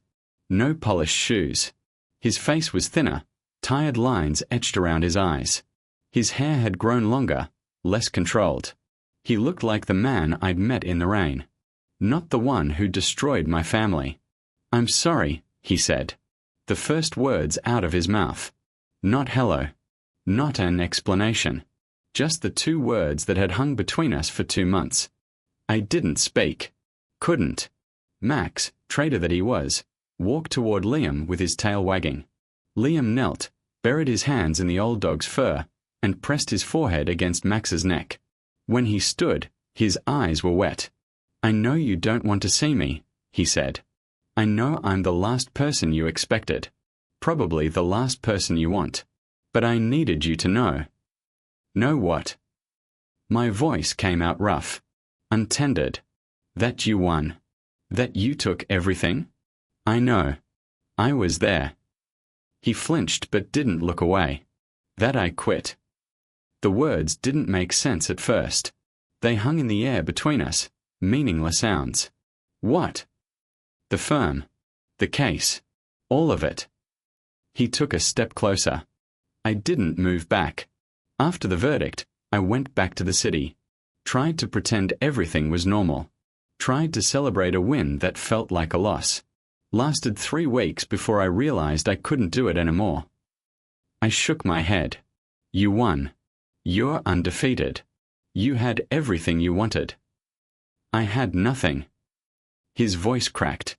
No polished shoes. His face was thinner, tired lines etched around his eyes. His hair had grown longer, less controlled. He looked like the man I'd met in the rain. Not the one who destroyed my family. "I'm sorry," he said. The first words out of his mouth. Not hello. Not an explanation. Just the 2 words that had hung between us for 2 months. I didn't speak. Couldn't. Max, traitor that he was, walked toward Liam with his tail wagging. Liam knelt, buried his hands in the old dog's fur, and pressed his forehead against Max's neck. When he stood, his eyes were wet. "I know you don't want to see me," he said. "I know I'm the last person you expected. Probably the last person you want. But I needed you to know." "Know what?" My voice came out rough, untendered. "That you won. That you took everything? I know. I was there. He flinched but didn't look away. That I quit. The words didn't make sense at first. They hung in the air between us, meaningless sounds. What? The firm. The case. All of it. He took a step closer. I didn't move back. After the verdict, I went back to the city. Tried to pretend everything was normal. Tried to celebrate a win that felt like a loss. Lasted 3 weeks before I realized I couldn't do it anymore. I shook my head. You won. You're undefeated. You had everything you wanted. I had nothing. His voice cracked.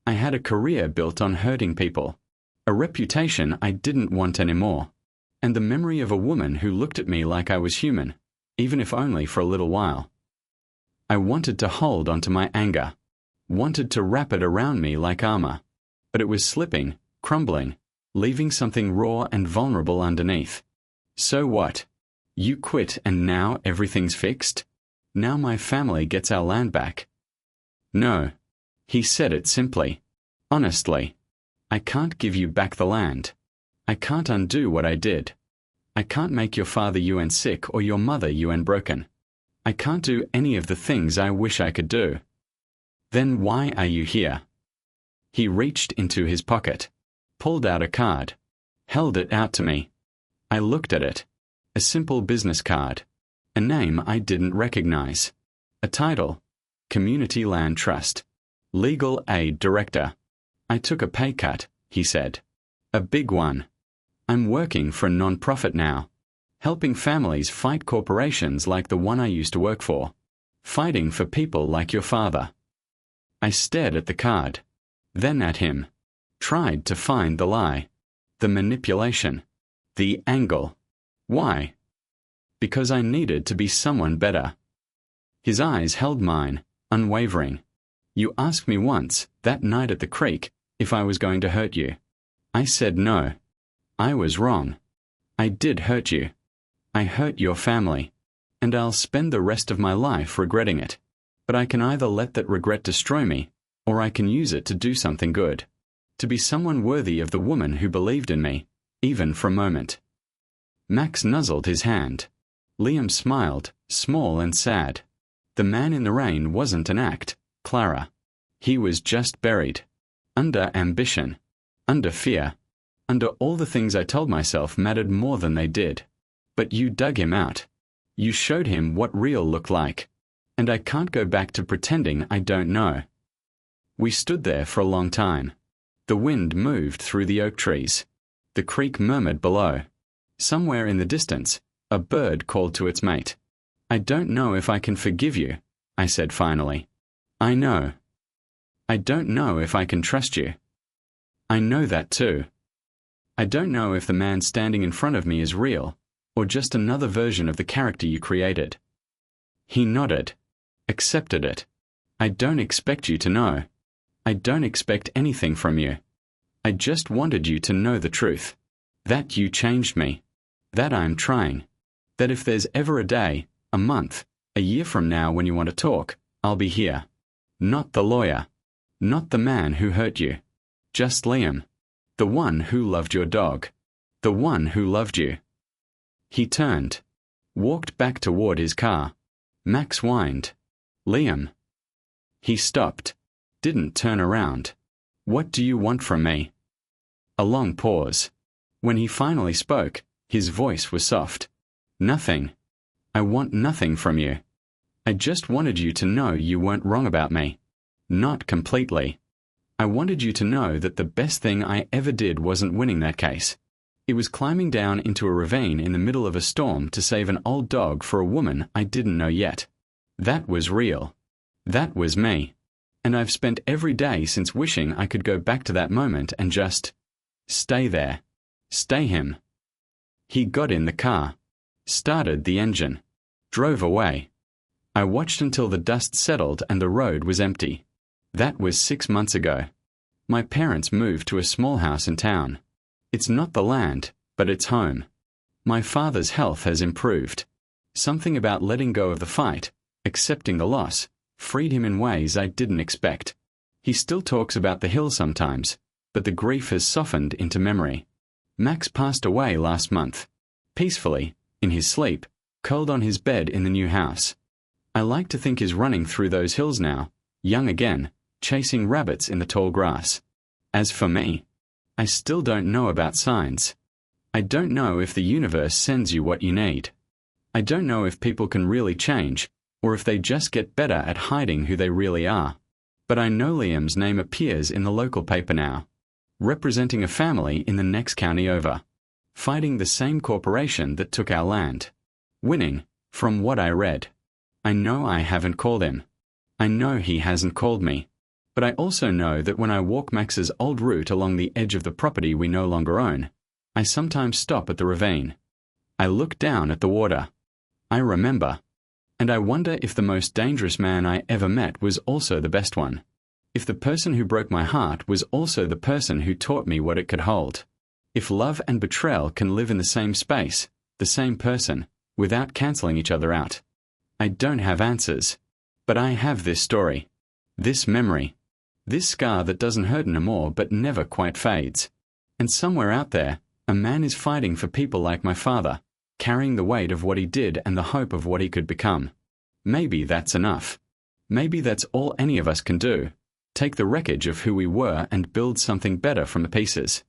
I had a career built on hurting people. A reputation I didn't want anymore. And the memory of a woman who looked at me like I was human, even if only for a little while. I wanted to hold onto my anger. Wanted to wrap it around me like armor. But it was slipping, crumbling, leaving something raw and vulnerable underneath. So what? You quit and now everything's fixed? Now my family gets our land back? No. He said it simply. Honestly. I can't give you back the land. I can't undo what I did. I can't make your father UN sick or your mother UN broken. I can't do any of the things I wish I could do. Then why are you here? He reached into his pocket, pulled out a card, held it out to me. I looked at it. A simple business card. A name I didn't recognize. A title. Community Land Trust. Legal Aid Director. I took a pay cut, he said. A big one. I'm working for a non-profit now. Helping families fight corporations like the one I used to work for. Fighting for people like your father. I stared at the card. Then at him. Tried to find the lie. The manipulation. The angle. Why? Because I needed to be someone better. His eyes held mine, unwavering. You asked me once, that night at the creek, if I was going to hurt you. I said no. I was wrong. I did hurt you. I hurt your family. And I'll spend the rest of my life regretting it. But I can either let that regret destroy me, or I can use it to do something good. To be someone worthy of the woman who believed in me, even for a moment. Max nuzzled his hand. Liam smiled, small and sad. The man in the rain wasn't an act, Clara. He was just buried. Under ambition. Under fear. Under all the things I told myself mattered more than they did. But you dug him out. You showed him what real looked like. And I can't go back to pretending I don't know. We stood there for a long time. The wind moved through the oak trees. The creek murmured below. Somewhere in the distance, a bird called to its mate. I don't know if I can forgive you, I said finally. I know. I don't know if I can trust you. I know that too. I don't know if the man standing in front of me is real, or just another version of the character you created. He nodded. Accepted it. I don't expect you to know. I don't expect anything from you. I just wanted you to know the truth. That you changed me. That I'm trying. That if there's ever a day, a month, a year from now when you want to talk, I'll be here. Not the lawyer. Not the man who hurt you. Just Liam. The one who loved your dog. The one who loved you. He turned. Walked back toward his car. Max whined. Liam. He stopped. Didn't turn around. What do you want from me? A long pause. When he finally spoke, his voice was soft. Nothing. I want nothing from you. I just wanted you to know you weren't wrong about me. Not completely. I wanted you to know that the best thing I ever did wasn't winning that case. It was climbing down into a ravine in the middle of a storm to save an old dog for a woman I didn't know yet. That was real. That was me. And I've spent every day since wishing I could go back to that moment and just stay there. Stay him. He got in the car. Started the engine. Drove away. I watched until the dust settled and the road was empty. That was 6 months ago. My parents moved to a small house in town. It's not the land, but it's home. My father's health has improved. Something about letting go of the fight, accepting the loss, freed him in ways I didn't expect. He still talks about the hill sometimes, but the grief has softened into memory. Max passed away last month. Peacefully, in his sleep, curled on his bed in the new house. I like to think he's running through those hills now, young again, chasing rabbits in the tall grass. As for me, I still don't know about signs. I don't know if the universe sends you what you need. I don't know if people can really change, or if they just get better at hiding who they really are. But I know Liam's name appears in the local paper now, representing a family in the next county over, fighting the same corporation that took our land, winning, from what I read. I know I haven't called him. I know he hasn't called me. But I also know that when I walk Max's old route along the edge of the property we no longer own, I sometimes stop at the ravine. I look down at the water. I remember. And I wonder if the most dangerous man I ever met was also the best one. If the person who broke my heart was also the person who taught me what it could hold. If love and betrayal can live in the same space, the same person, without cancelling each other out. I don't have answers. But I have this story. This memory. This scar that doesn't hurt anymore but never quite fades. And somewhere out there, a man is fighting for people like my father, carrying the weight of what he did and the hope of what he could become. Maybe that's enough. Maybe that's all any of us can do. Take the wreckage of who we were and build something better from the pieces.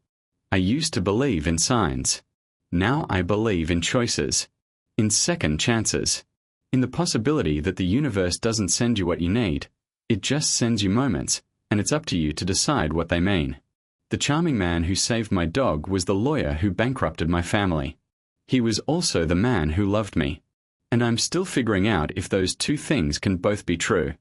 I used to believe in signs. Now I believe in choices. In second chances. In the possibility that the universe doesn't send you what you need. It just sends you moments, and it's up to you to decide what they mean. The charming man who saved my dog was the lawyer who bankrupted my family. He was also the man who loved me. And I'm still figuring out if those two things can both be true.